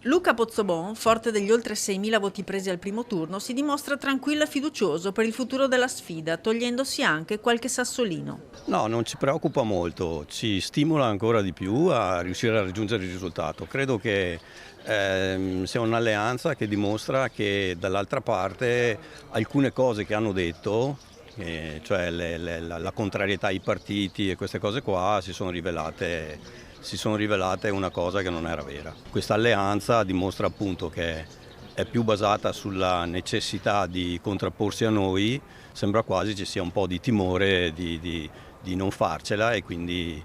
Luca Pozzobon, forte degli oltre 6.000 voti presi al primo turno, si dimostra tranquillo e fiducioso per il futuro della sfida, togliendosi anche qualche sassolino. No, non ci preoccupa molto, ci stimola ancora di più a riuscire a raggiungere il risultato. Credo che sia un'alleanza che dimostra che dall'altra parte alcune cose che hanno detto, cioè la contrarietà ai partiti e queste cose qua, si sono rivelate una cosa che non era vera. Questa alleanza dimostra appunto che è più basata sulla necessità di contrapporsi a noi, sembra quasi ci sia un po' di timore di non farcela e quindi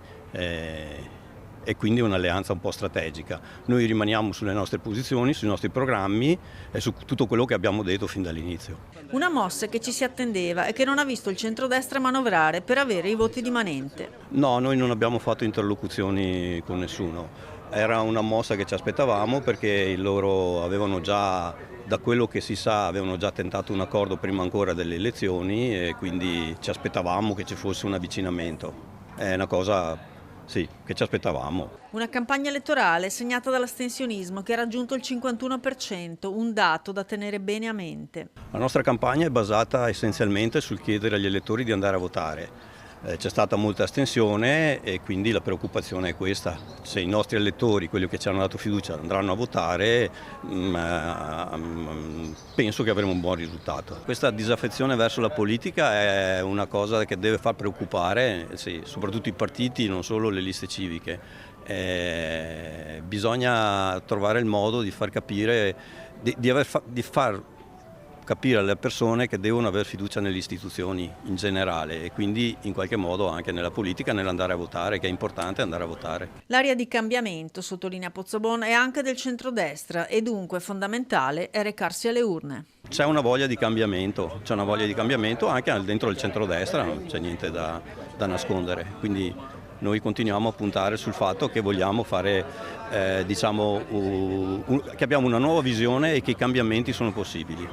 un'alleanza un po' strategica. Noi rimaniamo sulle nostre posizioni, sui nostri programmi e su tutto quello che abbiamo detto fin dall'inizio. Una mossa che ci si attendeva e che non ha visto il centrodestra manovrare per avere i voti di manente. No, noi non abbiamo fatto interlocuzioni con nessuno. Era una mossa che ci aspettavamo perché loro avevano già, da quello che si sa, avevano già tentato un accordo prima ancora delle elezioni e quindi ci aspettavamo che ci fosse un avvicinamento. È una cosa, sì, che ci aspettavamo. Una campagna elettorale segnata dall'astensionismo che ha raggiunto il 51%, un dato da tenere bene a mente. La nostra campagna è basata essenzialmente sul chiedere agli elettori di andare a votare. C'è stata molta astensione e quindi la preoccupazione è questa. Se i nostri elettori, quelli che ci hanno dato fiducia, andranno a votare, penso che avremo un buon risultato. Questa disaffezione verso la politica è una cosa che deve far preoccupare, sì, soprattutto i partiti, non solo le liste civiche. Bisogna trovare il modo di far capire, di far capire alle persone che devono avere fiducia nelle istituzioni in generale e quindi in qualche modo anche nella politica, nell'andare a votare, che è importante andare a votare. L'aria di cambiamento, sottolinea Pozzobon, è anche del centrodestra e dunque fondamentale è recarsi alle urne. C'è una voglia di cambiamento anche dentro il centrodestra, non c'è niente da nascondere, quindi noi continuiamo a puntare sul fatto che vogliamo fare, che abbiamo una nuova visione e che i cambiamenti sono possibili.